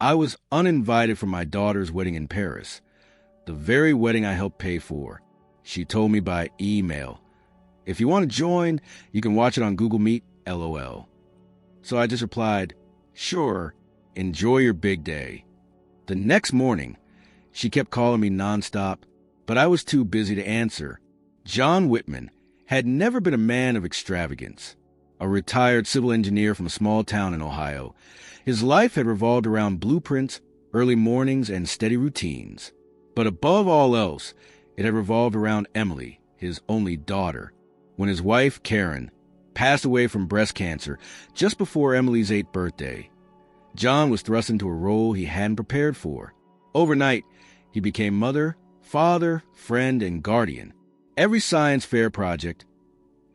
I was uninvited for my daughter's wedding in Paris, the very wedding I helped pay for. She told me by email. If you want to join, you can watch it on Google Meet, LOL. So I just replied, sure, enjoy your big day. The next morning, she kept calling me nonstop, but I was too busy to answer. John Whitman had never been a man of extravagance. A retired civil engineer from a small town in Ohio, his life had revolved around blueprints, early mornings, and steady routines. But above all else, it had revolved around Emily, his only daughter. When his wife, Karen, passed away from breast cancer just before Emily's 8th birthday, John was thrust into a role he hadn't prepared for. Overnight, he became mother, father, friend, and guardian. Every science fair project,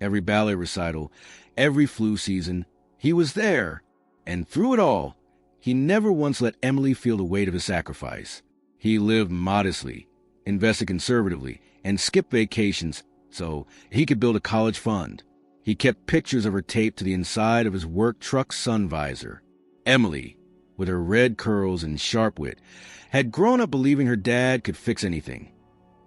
every ballet recital, every flu season, he was there. And through it all, he never once let Emily feel the weight of his sacrifice. He lived modestly, invested conservatively, and skipped vacations so he could build a college fund. He kept pictures of her taped to the inside of his work truck sun visor. Emily, with her red curls and sharp wit, had grown up believing her dad could fix anything.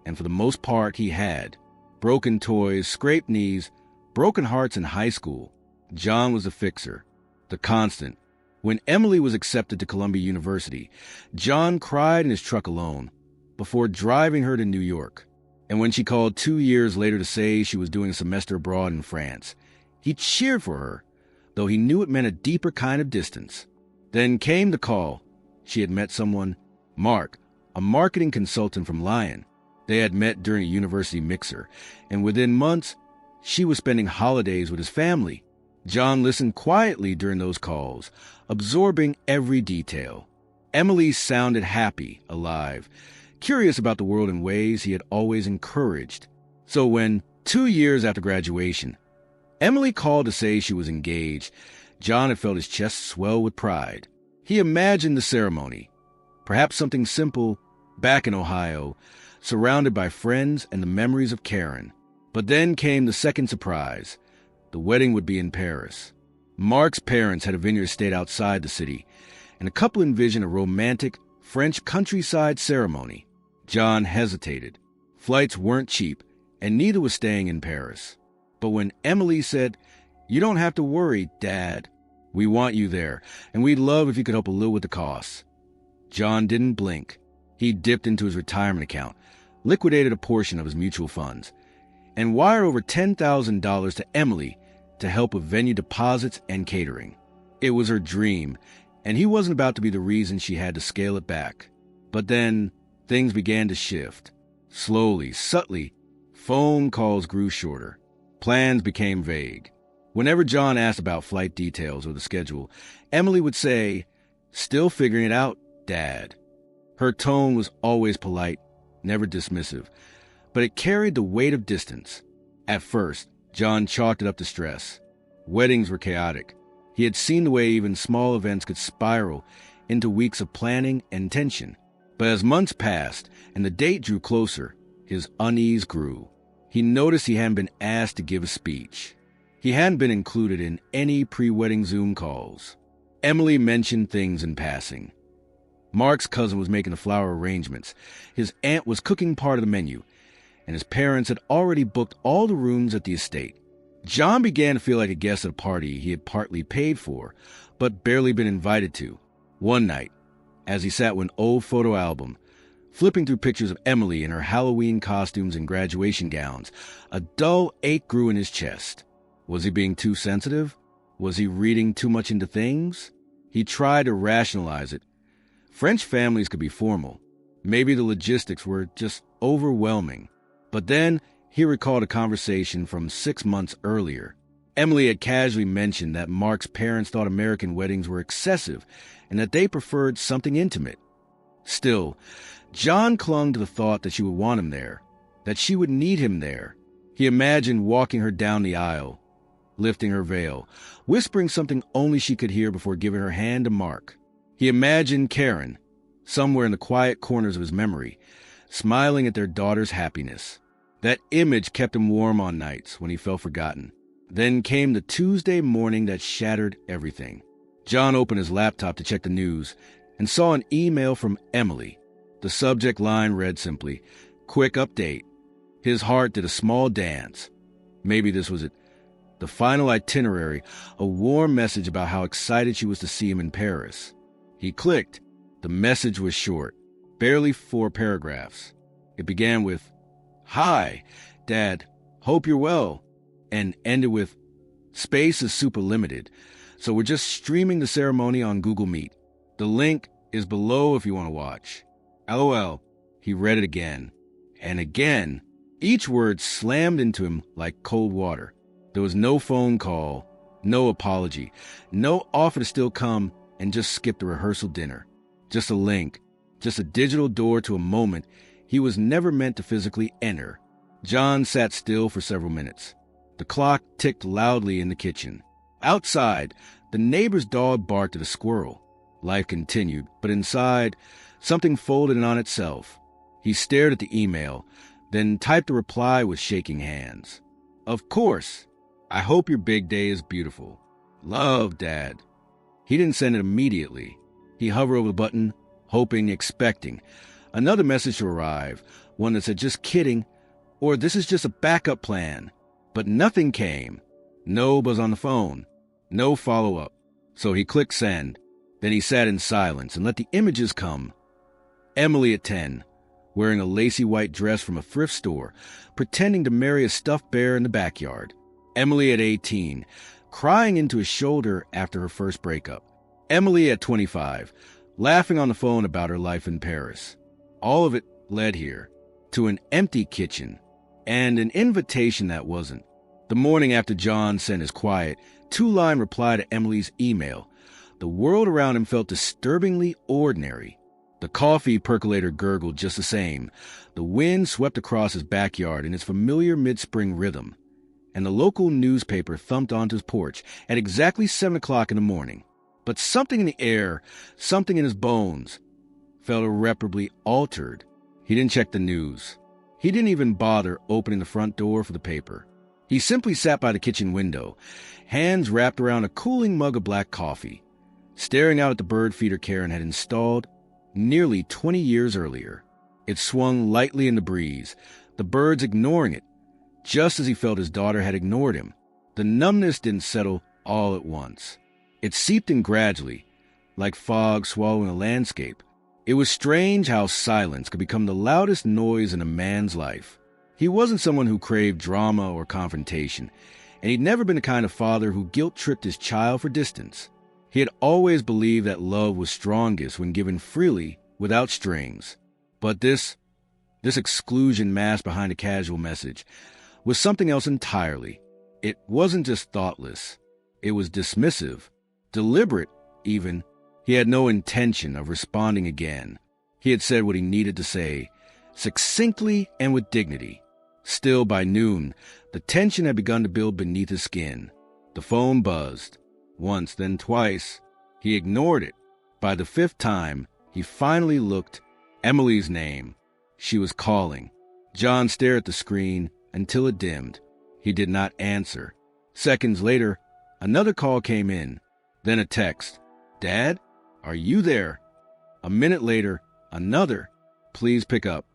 And for the most part, he had. Broken toys, scraped knees, broken hearts in high school. John was the fixer, the constant. When Emily was accepted to Columbia University, John cried in his truck alone before driving her to New York. And when she called 2 years later to say she was doing a semester abroad in France, he cheered for her, though he knew it meant a deeper kind of distance. Then came the call. She had met someone, Mark, a marketing consultant from Lyon. They had met during a university mixer, and within months, she was spending holidays with his family. John listened quietly during those calls, absorbing every detail. Emily sounded happy, alive, curious about the world in ways he had always encouraged. So when, 2 years after graduation, Emily called to say she was engaged, John had felt his chest swell with pride. He imagined the ceremony, perhaps something simple, back in Ohio, surrounded by friends and the memories of Karen. But then came the second surprise. The wedding would be in Paris. Mark's parents had a vineyard estate outside the city, and the couple envisioned a romantic French countryside ceremony. John hesitated. Flights weren't cheap, and neither was staying in Paris. But when Emily said, "You don't have to worry, Dad. We want you there, and we'd love if you could help a little with the costs," John didn't blink. He dipped into his retirement account, liquidated a portion of his mutual funds, and wired over $10,000 to Emily to help with venue deposits and catering. It was her dream, and he wasn't about to be the reason she had to scale it back. But then things began to shift. Slowly, subtly, phone calls grew shorter. Plans became vague. Whenever John asked about flight details or the schedule, Emily would say, "Still figuring it out, Dad." Her tone was always polite, never dismissive, but it carried the weight of distance. At first, John chalked it up to stress. Weddings were chaotic. He had seen the way even small events could spiral into weeks of planning and tension. But as months passed and the date drew closer, his unease grew. He noticed he hadn't been asked to give a speech. He hadn't been included in any pre-wedding Zoom calls. Emily mentioned things in passing. Mark's cousin was making the flower arrangements. His aunt was cooking part of the menu, and his parents had already booked all the rooms at the estate. John began to feel like a guest at a party he had partly paid for, but barely been invited to. One night, as he sat with an old photo album, flipping through pictures of Emily in her Halloween costumes and graduation gowns, a dull ache grew in his chest. Was he being too sensitive? Was he reading too much into things? He tried to rationalize it. French families could be formal. Maybe the logistics were just overwhelming. But then he recalled a conversation from 6 months earlier. Emily had casually mentioned that Mark's parents thought American weddings were excessive and that they preferred something intimate. Still, John clung to the thought that she would want him there, that she would need him there. He imagined walking her down the aisle, lifting her veil, whispering something only she could hear before giving her hand to Mark. He imagined Karen, somewhere in the quiet corners of his memory, smiling at their daughter's happiness. That image kept him warm on nights when he felt forgotten. Then came the Tuesday morning that shattered everything. John opened his laptop to check the news, and saw an email from Emily. The subject line read simply, "Quick update." His heart did a small dance. Maybe this was it. The final itinerary, a warm message about how excited she was to see him in Paris. He clicked. The message was short, barely 4 paragraphs. It began with, "Hi, Dad, hope you're well," and ended with, "Space is super limited, so we're just streaming the ceremony on Google Meet. The link is below if you want to watch. LOL." He read it again, and again. Each word slammed into him like cold water. There was no phone call, no apology, no offer to still come and just skip the rehearsal dinner. Just a link, just a digital door to a moment he was never meant to physically enter. John sat still for several minutes. The clock ticked loudly in the kitchen. Outside, the neighbor's dog barked at a squirrel. Life continued, but inside, something folded in on itself. He stared at the email, then typed a reply with shaking hands. "Of course. I hope your big day is beautiful. Love, Dad." He didn't send it immediately. He hovered over the button, hoping, expecting another message to arrive, one that said, "Just kidding," or "This is just a backup plan." But nothing came. No buzz on the phone. No follow-up. So he clicked send. Then he sat in silence and let the images come. Emily at 10, wearing a lacy white dress from a thrift store, pretending to marry a stuffed bear in the backyard. Emily at 18, crying into his shoulder after her first breakup. Emily at 25, laughing on the phone about her life in Paris. All of it led here, to an empty kitchen, and an invitation that wasn't. The morning after John sent his quiet, 2-line reply to Emily's email, the world around him felt disturbingly ordinary. The coffee percolator gurgled just the same. The wind swept across his backyard in its familiar mid-spring rhythm, and the local newspaper thumped onto his porch at exactly 7 o'clock in the morning. But something in the air, something in his bones, felt irreparably altered. He didn't check the news. He didn't even bother opening the front door for the paper. He simply sat by the kitchen window, hands wrapped around a cooling mug of black coffee, staring out at the bird feeder Karen had installed nearly 20 years earlier. It swung lightly in the breeze, the birds ignoring it, just as he felt his daughter had ignored him. The numbness didn't settle all at once. It seeped in gradually, like fog swallowing a landscape. It was strange how silence could become the loudest noise in a man's life. He wasn't someone who craved drama or confrontation, and he'd never been the kind of father who guilt-tripped his child for distance. He had always believed that love was strongest when given freely, without strings. But this exclusion masked behind a casual message was something else entirely. It wasn't just thoughtless. It was dismissive, deliberate even. He had no intention of responding again. He had said what he needed to say, succinctly and with dignity. Still, by noon, the tension had begun to build beneath his skin. The phone buzzed. Once, then twice. He ignored it. By the 5th time, he finally looked. Emily's name. She was calling. John stared at the screen until it dimmed. He did not answer. Seconds later, another call came in. Then a text. "Dad, are you there?" A minute later, another. "Please pick up."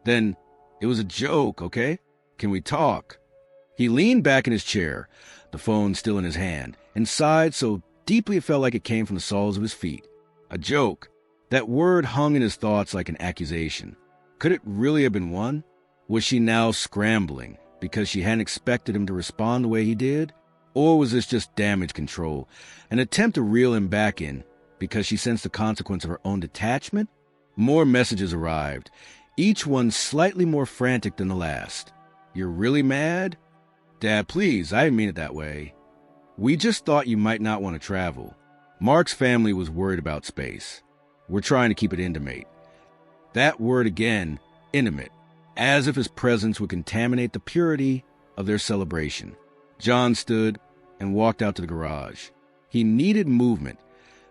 Then, "It was a joke, okay? Can we talk?" He leaned back in his chair, the phone still in his hand, and sighed so deeply it felt like it came from the soles of his feet. A joke. That word hung in his thoughts like an accusation. Could it really have been one? Was she now scrambling because she hadn't expected him to respond the way he did? Or was this just damage control, an attempt to reel him back in because she sensed the consequence of her own detachment? More messages arrived, each one slightly more frantic than the last. "You're really mad? Dad, please, I didn't mean it that way. We just thought you might not want to travel. Mark's family was worried about space. We're trying to keep it intimate." That word again, intimate, as if his presence would contaminate the purity of their celebration. John stood and walked out to the garage. He needed movement,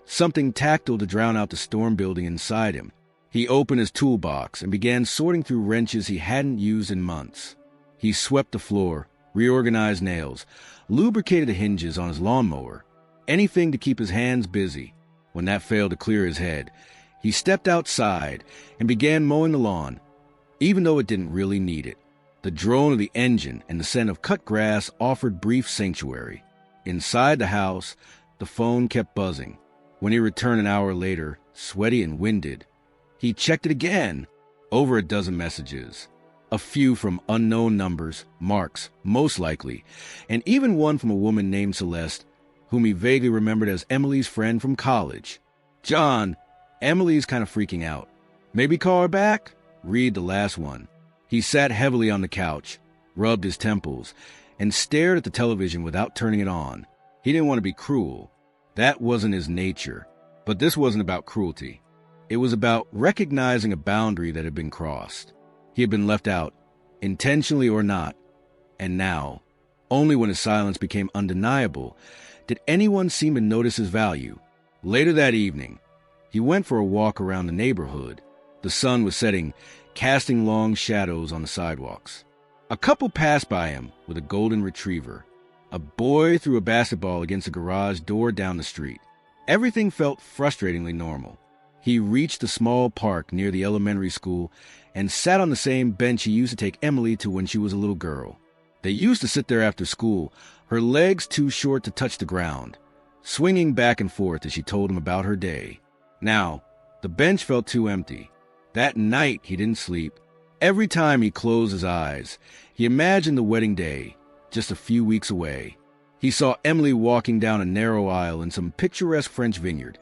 something tactile to drown out the storm building inside him. He opened his toolbox and began sorting through wrenches he hadn't used in months. He swept the floor, reorganized nails, lubricated the hinges on his lawnmower, anything to keep his hands busy. When that failed to clear his head, He stepped outside and began mowing the lawn, even though it didn't really need it. The drone of the engine and the scent of cut grass offered brief sanctuary. Inside the house, the phone kept buzzing. When he returned an hour later, sweaty and winded, he checked it again. Over a dozen messages. A few from unknown numbers, marks, most likely, and even one from a woman named Celeste, whom he vaguely remembered as Emily's friend from college. John, Emily's kind of freaking out. Maybe call her back? Read the last one. He sat heavily on the couch, rubbed his temples, and stared at the television without turning it on. He didn't want to be cruel. That wasn't his nature. But this wasn't about cruelty. It was about recognizing a boundary that had been crossed. He had been left out, intentionally or not. And now, only when his silence became undeniable, did anyone seem to notice his value. Later that evening, he went for a walk around the neighborhood. The sun was setting, casting long shadows on the sidewalks. A couple passed by him with a golden retriever. A boy threw a basketball against a garage door down the street. Everything felt frustratingly normal. He reached the small park near the elementary school and sat on the same bench he used to take Emily to when she was a little girl. They used to sit there after school, her legs too short to touch the ground, swinging back and forth as she told him about her day. Now, the bench felt too empty. That night he didn't sleep. Every time he closed his eyes, he imagined the wedding day, just a few weeks away. He saw Emily walking down a narrow aisle in some picturesque French vineyard,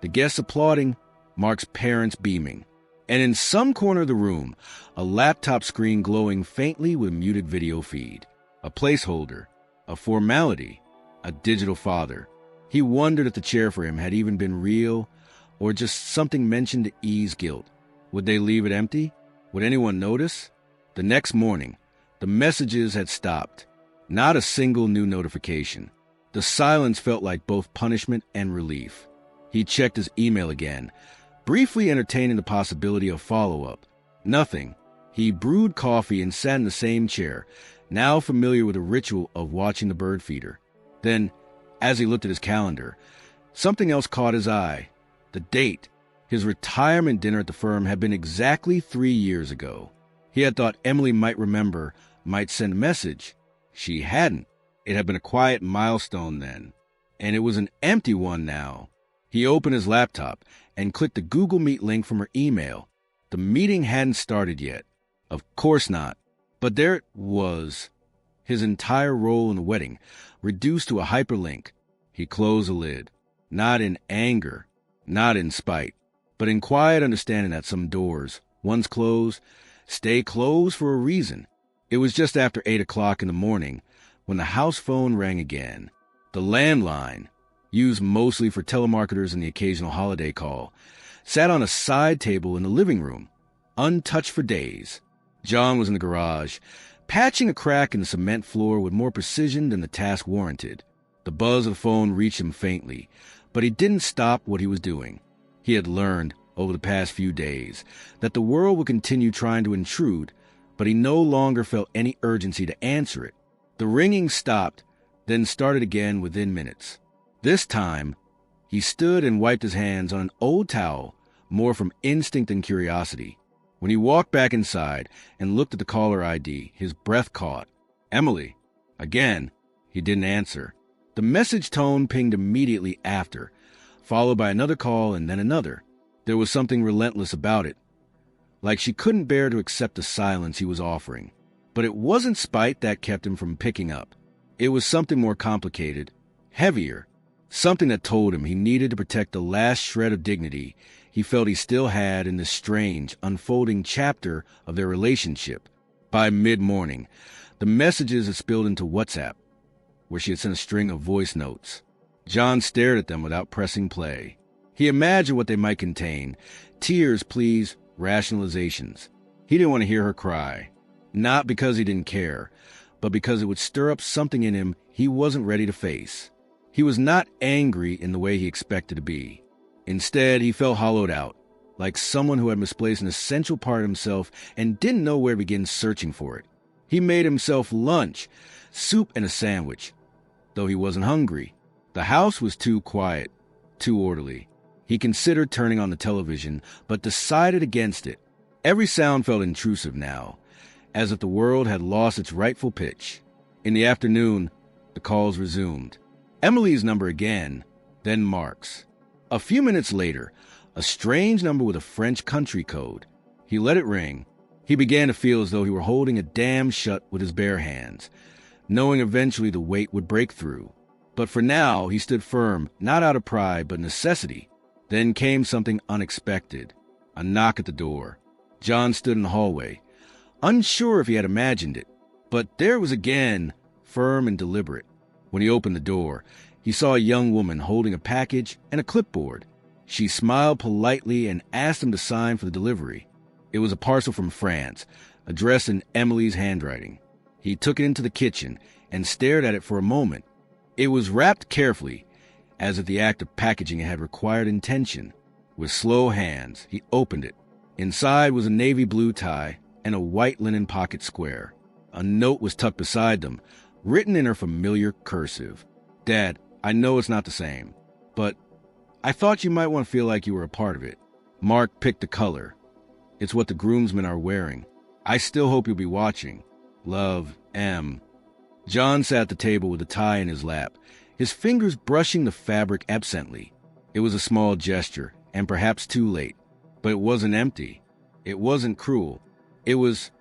the guests applauding, Mark's parents beaming, and in some corner of the room, a laptop screen glowing faintly with muted video feed. A placeholder, a formality, a digital father. He wondered if the chair for him had even been real, or just something mentioned to ease guilt. Would they leave it empty? Would anyone notice? The next morning, the messages had stopped. Not a single new notification. The silence felt like both punishment and relief. He checked his email again, briefly entertaining the possibility of follow-up. Nothing. He brewed coffee and sat in the same chair, now familiar with the ritual of watching the bird feeder. Then, as he looked at his calendar, something else caught his eye. The date. His retirement dinner at the firm had been exactly 3 years ago. He had thought Emily might remember, might send a message. She hadn't. It had been a quiet milestone then, and it was an empty one now. He opened his laptop and clicked the Google Meet link from her email. The meeting hadn't started yet. Of course not. But there it was. His entire role in the wedding, reduced to a hyperlink. He closed the lid. Not in anger, not in spite, but in quiet understanding that some doors, once closed, stay closed for a reason. It was just after 8 o'clock in the morning when the house phone rang again. The landline, used mostly for telemarketers and the occasional holiday call, sat on a side table in the living room, untouched for days. John was in the garage, patching a crack in the cement floor with more precision than the task warranted. The buzz of the phone reached him faintly, but he didn't stop what he was doing. He had learned, over the past few days, that the world would continue trying to intrude, but he no longer felt any urgency to answer it. The ringing stopped, then started again within minutes. This time, he stood and wiped his hands on an old towel, more from instinct than curiosity. When he walked back inside and looked at the caller ID, his breath caught. Emily. Again, he didn't answer. The message tone pinged immediately after, followed by another call and then another. There was something relentless about it, like she couldn't bear to accept the silence he was offering. But it wasn't spite that kept him from picking up. It was something more complicated, heavier, something that told him he needed to protect the last shred of dignity he felt he still had in this strange, unfolding chapter of their relationship. By mid-morning, the messages had spilled into WhatsApp, where she had sent a string of voice notes. John stared at them without pressing play. He imagined what they might contain: tears, pleas, rationalizations. He didn't want to hear her cry, not because he didn't care, but because it would stir up something in him he wasn't ready to face. He was not angry in the way he expected to be. Instead, he felt hollowed out, like someone who had misplaced an essential part of himself and didn't know where to begin searching for it. He made himself lunch, soup and a sandwich, though he wasn't hungry. The house was too quiet, too orderly. He considered turning on the television, but decided against it. Every sound felt intrusive now, as if the world had lost its rightful pitch. In the afternoon, the calls resumed. Emily's number again, then Mark's. A few minutes later, a strange number with a French country code. He let it ring. He began to feel as though he were holding a dam shut with his bare hands, knowing eventually the weight would break through. But for now, he stood firm, not out of pride, but necessity. Then came something unexpected. A knock at the door. John stood in the hallway, unsure if he had imagined it, but there it was again, firm and deliberate. When he opened the door, he saw a young woman holding a package and a clipboard. She smiled politely and asked him to sign for the delivery. It was a parcel from France, addressed in Emily's handwriting. He took it into the kitchen and stared at it for a moment. It was wrapped carefully, as if the act of packaging it had required intention. With slow hands, he opened it. Inside was a navy blue tie and a white linen pocket square. A note was tucked beside them, written in her familiar cursive. "Dad, I know it's not the same, but I thought you might want to feel like you were a part of it. Mark picked the color. It's what the groomsmen are wearing. I still hope you'll be watching. Love, M." John sat at the table with the tie in his lap, his fingers brushing the fabric absently. It was a small gesture, and perhaps too late. But it wasn't empty. It wasn't cruel. It was,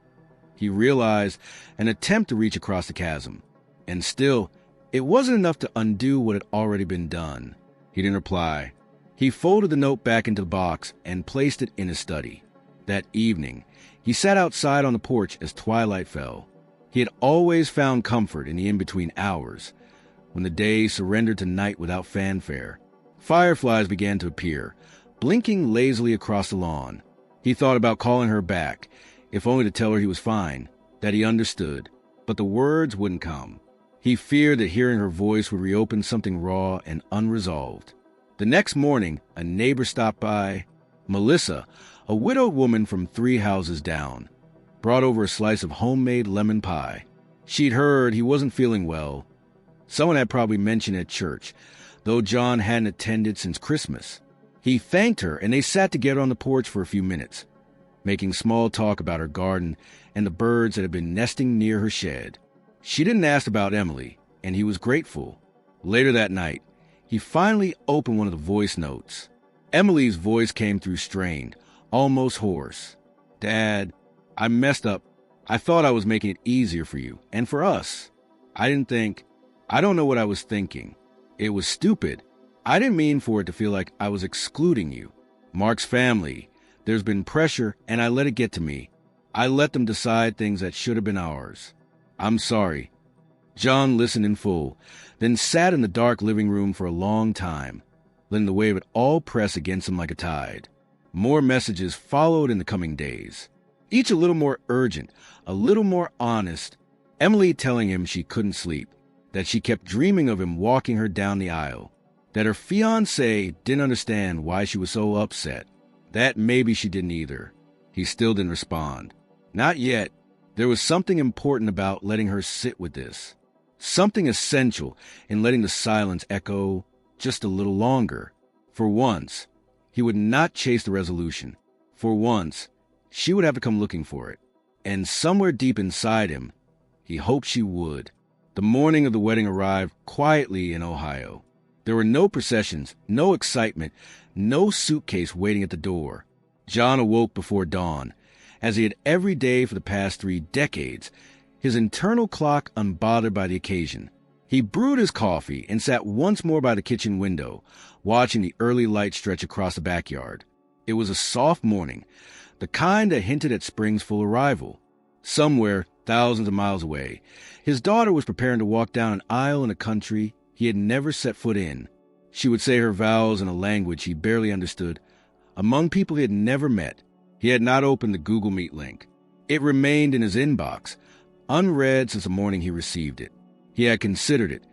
he realized, an attempt to reach across the chasm. And still, it wasn't enough to undo what had already been done. He didn't reply. He folded the note back into the box and placed it in his study. That evening, he sat outside on the porch as twilight fell. He had always found comfort in the in-between hours, when the day surrendered to night without fanfare. Fireflies began to appear, blinking lazily across the lawn. He thought about calling her back, if only to tell her he was fine, that he understood, but the words wouldn't come. He feared that hearing her voice would reopen something raw and unresolved. The next morning, a neighbor stopped by. Melissa, a widowed woman from 3 houses down, brought over a slice of homemade lemon pie. She'd heard he wasn't feeling well. Someone had probably mentioned it at church, though John hadn't attended since Christmas. He thanked her, and they sat together on the porch for a few minutes, making small talk about her garden and the birds that had been nesting near her shed. She didn't ask about Emily, and he was grateful. Later that night, he finally opened one of the voice notes. Emily's voice came through strained, almost hoarse. "Dad, I messed up. I thought I was making it easier for you, and for us. I don't know what I was thinking. It was stupid. I didn't mean for it to feel like I was excluding you. Mark's family. There's been pressure, and I let it get to me. I let them decide things that should have been ours. I'm sorry." John listened in full, then sat in the dark living room for a long time, letting the weight of it all press against him like a tide. More messages followed in the coming days, each a little more urgent, a little more honest. Emily telling him she couldn't sleep, that she kept dreaming of him walking her down the aisle, that her fiancé didn't understand why she was so upset, that maybe she didn't either. He still didn't respond. Not yet. There was something important about letting her sit with this. Something essential in letting the silence echo just a little longer. For once, he would not chase the resolution. For once, she would have to come looking for it. And somewhere deep inside him, he hoped she would. The morning of the wedding arrived quietly in Ohio. There were no processions, no excitement, no suitcase waiting at the door. John awoke before dawn, as he had every day for the past 3 decades, his internal clock unbothered by the occasion. He brewed his coffee and sat once more by the kitchen window, watching the early light stretch across the backyard. It was a soft morning, the kind that hinted at spring's full arrival. Somewhere, thousands of miles away, his daughter was preparing to walk down an aisle in a country he had never set foot in. She would say her vows in a language he barely understood, among people he had never met. He had not opened the Google Meet link. It remained in his inbox, unread since the morning he received it. He had considered it,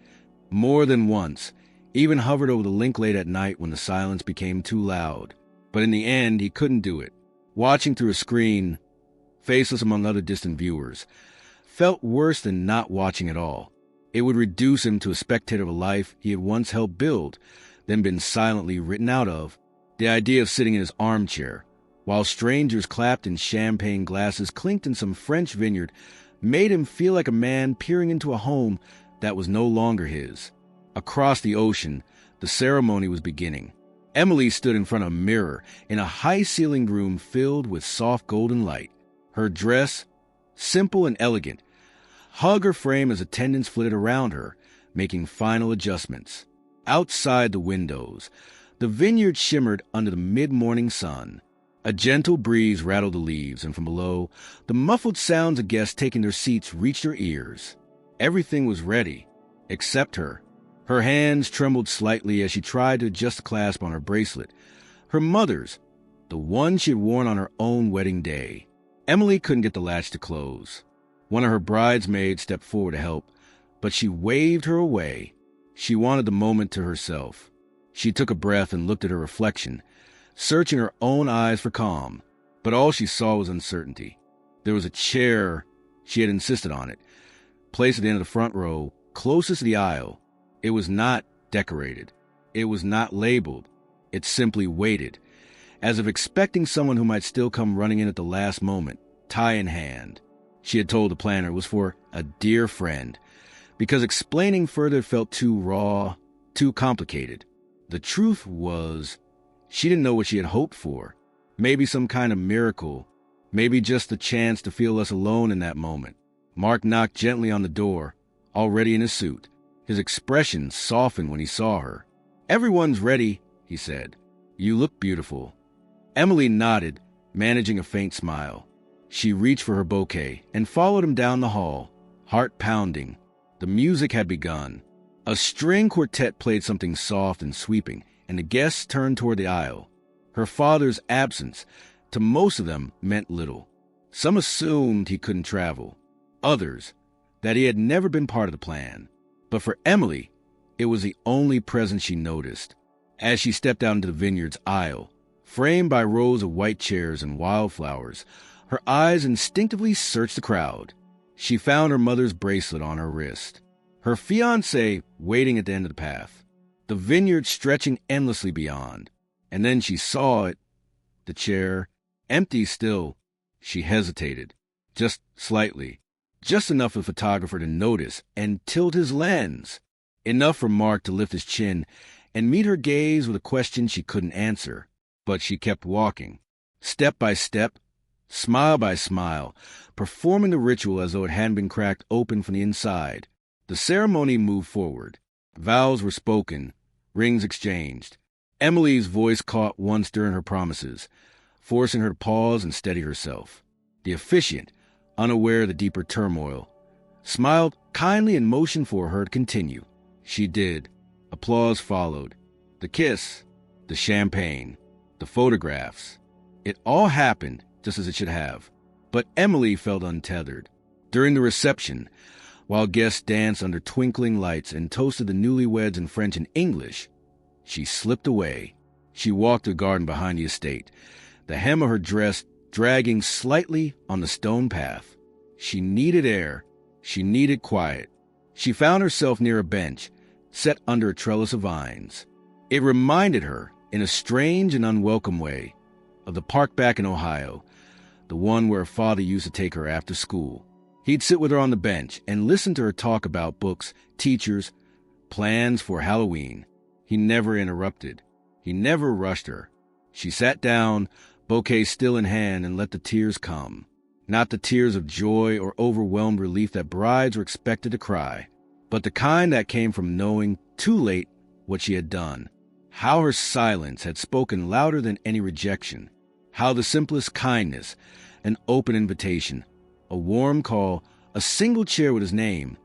more than once, even hovered over the link late at night when the silence became too loud. But in the end, he couldn't do it. Watching through a screen, faceless among other distant viewers, felt worse than not watching at all. It would reduce him to a spectator of a life he had once helped build, then been silently written out of. The idea of sitting in his armchair, while strangers clapped and champagne glasses clinked in some French vineyard, made him feel like a man peering into a home that was no longer his. Across the ocean, the ceremony was beginning. Emily stood in front of a mirror in a high-ceilinged room filled with soft golden light. Her dress, simple and elegant, hugged her frame as attendants flitted around her, making final adjustments. Outside the windows, the vineyard shimmered under the mid-morning sun. A gentle breeze rattled the leaves, and from below, the muffled sounds of guests taking their seats reached her ears. Everything was ready, except her. Her hands trembled slightly as she tried to adjust the clasp on her bracelet. Her mother's, the one she had worn on her own wedding day. Emily couldn't get the latch to close. One of her bridesmaids stepped forward to help, but she waved her away. She wanted the moment to herself. She took a breath and looked at her reflection, searching her own eyes for calm, but all she saw was uncertainty. There was a chair, she had insisted on it, placed at the end of the front row, closest to the aisle. It was not decorated. It was not labeled. It simply waited, as if expecting someone who might still come running in at the last moment, tie in hand. She had told the planner it was for a dear friend, because explaining further felt too raw, too complicated. The truth was, she didn't know what she had hoped for. Maybe some kind of miracle, maybe just the chance to feel less alone in that moment. Mark knocked gently on the door, already in his suit. His expression softened when he saw her. "Everyone's ready," he said. "You look beautiful." Emily nodded, managing a faint smile. She reached for her bouquet and followed him down the hall, heart pounding. The music had begun. A string quartet played something soft and sweeping, and the guests turned toward the aisle. Her father's absence, to most of them, meant little. Some assumed he couldn't travel. Others, that he had never been part of the plan. But for Emily, it was the only presence she noticed. As she stepped out into the vineyard's aisle, framed by rows of white chairs and wildflowers, her eyes instinctively searched the crowd. She found her mother's bracelet on her wrist, her fiancé waiting at the end of the path, the vineyard stretching endlessly beyond. And then she saw it, the chair, empty still. She hesitated, just slightly, just enough for the photographer to notice and tilt his lens, enough for Mark to lift his chin and meet her gaze with a question she couldn't answer. But she kept walking, step by step, smile by smile, performing the ritual as though it hadn't been cracked open from the inside. The ceremony moved forward. Vows were spoken, rings exchanged. Emily's voice caught once during her promises, forcing her to pause and steady herself. The officiant, unaware of the deeper turmoil, smiled kindly and motioned for her to continue. She did. Applause followed. The kiss, the champagne, the photographs. It all happened just as it should have. But Emily felt untethered. During the reception, while guests danced under twinkling lights and toasted the newlyweds in French and English, she slipped away. She walked to the garden behind the estate, the hem of her dress dragging slightly on the stone path. She needed air. She needed quiet. She found herself near a bench, set under a trellis of vines. It reminded her, in a strange and unwelcome way, of the park back in Ohio, the one where her father used to take her after school. He'd sit with her on the bench and listen to her talk about books, teachers, plans for Halloween. He never interrupted. He never rushed her. She sat down, bouquet still in hand, and let the tears come. Not the tears of joy or overwhelmed relief that brides were expected to cry, but the kind that came from knowing too late what she had done. How her silence had spoken louder than any rejection. How the simplest kindness, an open invitation, a warm call, a single chair with his name,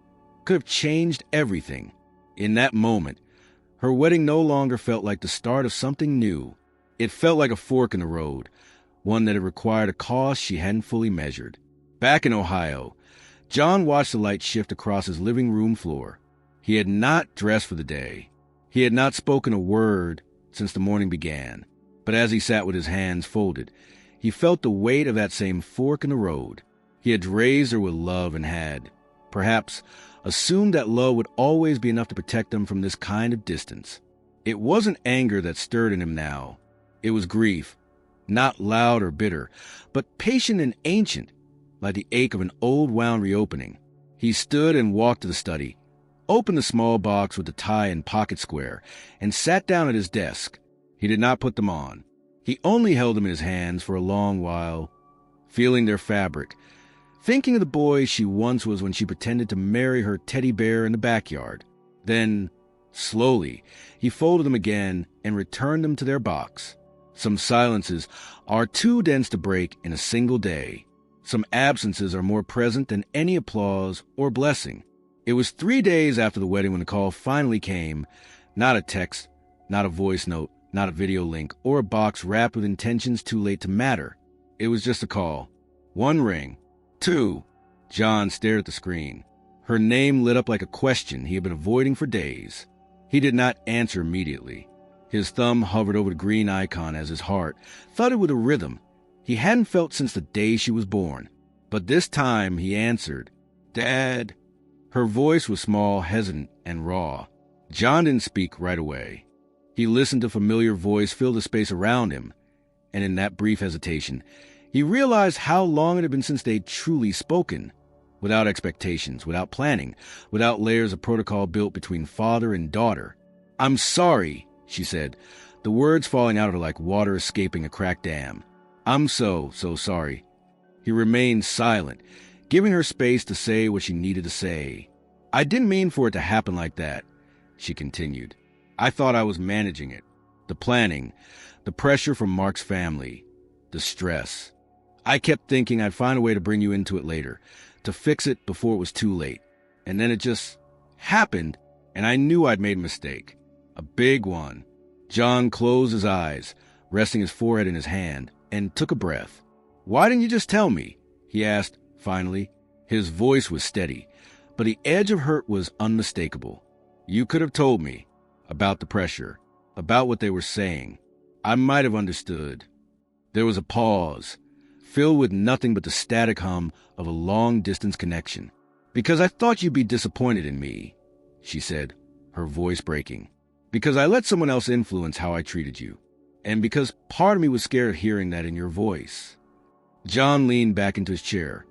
could have changed everything. In that moment, her wedding no longer felt like the start of something new. It felt like a fork in the road, one that had required a cost she hadn't fully measured. Back in Ohio, John watched the light shift across his living room floor. He had not dressed for the day. He had not spoken a word since the morning began. But as he sat with his hands folded, he felt the weight of that same fork in the road. He had raised her with love and had, perhaps, assumed that love would always be enough to protect them from this kind of distance. It wasn't anger that stirred in him now. It was grief, not loud or bitter, but patient and ancient, like the ache of an old wound reopening. He stood and walked to the study, opened the small box with the tie and pocket square, and sat down at his desk. He did not put them on. He only held them in his hands for a long while, feeling their fabric, thinking of the boy she once was when she pretended to marry her teddy bear in the backyard. Then, slowly, he folded them again and returned them to their box. Some silences are too dense to break in a single day. Some absences are more present than any applause or blessing. It was 3 days after the wedding when the call finally came. Not a text, not a voice note, not a video link, or a box wrapped with intentions too late to matter. It was just a call. 1 ring. 2. John stared at the screen. Her name lit up like a question he had been avoiding for days. He did not answer immediately. His thumb hovered over the green icon as his heart thudded with a rhythm he hadn't felt since the day she was born. But this time he answered, "Dad." Her voice was small, hesitant, and raw. John didn't speak right away. He listened to a familiar voice fill the space around him, and in that brief hesitation, he realized how long it had been since they'd truly spoken, without expectations, without planning, without layers of protocol built between father and daughter. "I'm sorry," she said, the words falling out of her like water escaping a cracked dam. "I'm so sorry." He remained silent, giving her space to say what she needed to say. "I didn't mean for it to happen like that," she continued. "I thought I was managing it. The planning, the pressure from Mark's family, the stress. I kept thinking I'd find a way to bring you into it later, to fix it before it was too late. And then it just happened, and I knew I'd made a mistake. A big one." John closed his eyes, resting his forehead in his hand, and took a breath. "Why didn't you just tell me?" he asked, finally. His voice was steady, but the edge of hurt was unmistakable. "You could have told me about the pressure, about what they were saying. I might have understood." There was a pause, filled with nothing but the static hum of a long-distance connection. "Because I thought you'd be disappointed in me," she said, her voice breaking. "Because I let someone else influence how I treated you. And because part of me was scared of hearing that in your voice." John leaned back into his chair,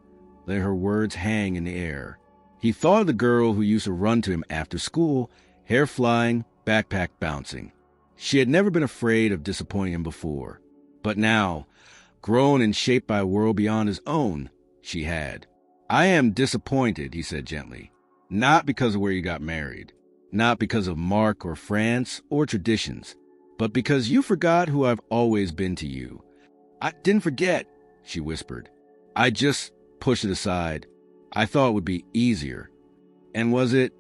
letting her words hang in the air. He thought of the girl who used to run to him after school, hair flying, backpack bouncing. She had never been afraid of disappointing him before. But now, grown and shaped by a world beyond his own, she had. "I am disappointed," he said gently. "Not because of where you got married. Not because of Mark or France or traditions. But because you forgot who I've always been to you." "I didn't forget," she whispered. "I just pushed it aside. I thought it would be easier." "And was it?"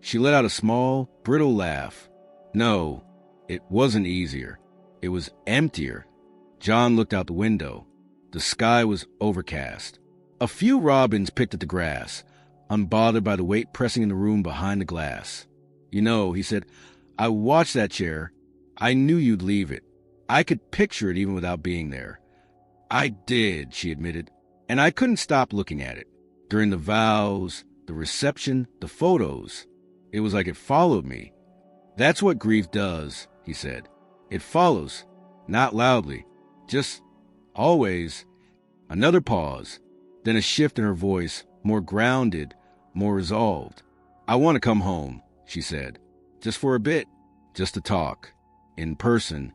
She let out a small, brittle laugh. "No, it wasn't easier. It was emptier." John looked out the window. The sky was overcast. A few robins picked at the grass, unbothered by the weight pressing in the room behind the glass. "You know," he said, "I watched that chair. I knew you'd leave it. I could picture it even without being there." "I did," she admitted, "and I couldn't stop looking at it. During the vows, the reception, the photos. It was like it followed me." "That's what grief does," he said. "It follows, not loudly, just always." Another pause, then a shift in her voice, more grounded, more resolved. "I want to come home," she said. "Just for a bit, just to talk. In person."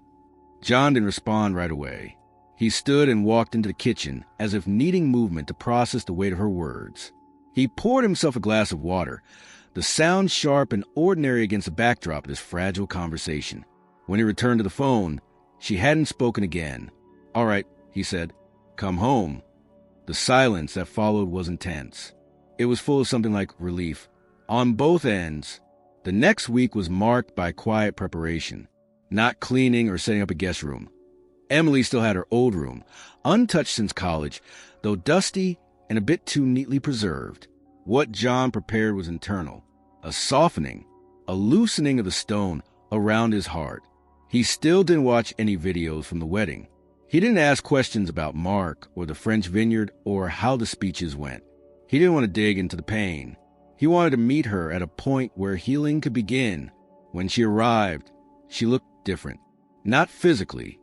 John didn't respond right away. He stood and walked into the kitchen, as if needing movement to process the weight of her words. He poured himself a glass of water, the sound sharp and ordinary against the backdrop of this fragile conversation. When he returned to the phone, she hadn't spoken again. "All right," he said. "Come home." The silence that followed was intense. It was full of something like relief. On both ends. The next week was marked by quiet preparation. Not cleaning or setting up a guest room. Emily still had her old room, untouched since college, though dusty and a bit too neatly preserved. What John prepared was internal, a softening, a loosening of the stone around his heart. He still didn't watch any videos from the wedding. He didn't ask questions about Mark or the French vineyard or how the speeches went. He didn't want to dig into the pain. He wanted to meet her at a point where healing could begin. When she arrived, she looked different. Not physically,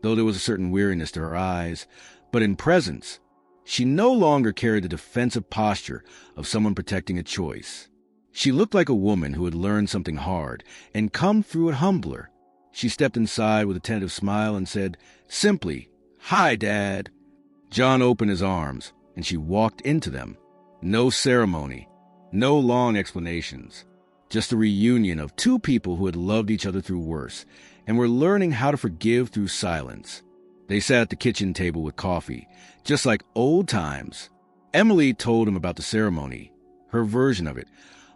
though there was a certain weariness to her eyes. But in presence, she no longer carried the defensive posture of someone protecting a choice. She looked like a woman who had learned something hard and come through it humbler. She stepped inside with a tentative smile and said, simply, "Hi, Dad." John opened his arms, and she walked into them. No ceremony, no long explanations, just a reunion of two people who had loved each other through worse and were learning how to forgive through silence. They sat at the kitchen table with coffee, just like old times. Emily told him about the ceremony, her version of it,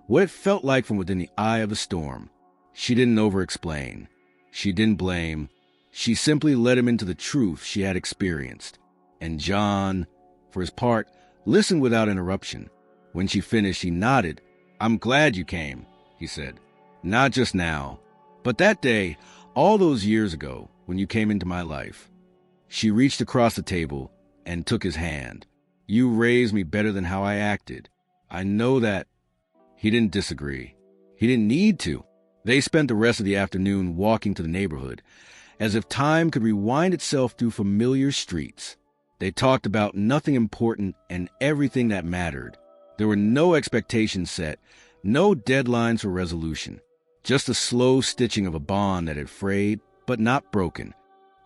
what it felt like from within the eye of a storm. She didn't over-explain. She didn't blame. She simply led him into the truth she had experienced. And John, for his part, listened without interruption. When she finished, he nodded. "I'm glad you came," he said. "Not just now, but that day, all those years ago, when you came into my life." She reached across the table and took his hand. "You raised me better than how I acted. I know that." He didn't disagree. He didn't need to. They spent the rest of the afternoon walking to the neighborhood, as if time could rewind itself through familiar streets. They talked about nothing important and everything that mattered. There were no expectations set, no deadlines for resolution, just a slow stitching of a bond that had frayed but not broken.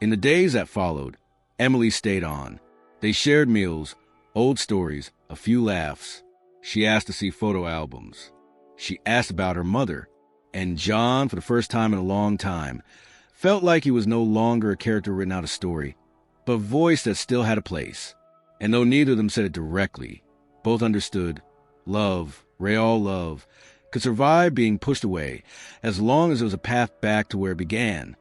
In the days that followed, Emily stayed on. They shared meals, old stories, a few laughs. She asked to see photo albums. She asked about her mother. And John, for the first time in a long time, felt like he was no longer a character written out a story, but a voice that still had a place. And though neither of them said it directly, both understood love, real love, could survive being pushed away as long as there was a path back to where it began.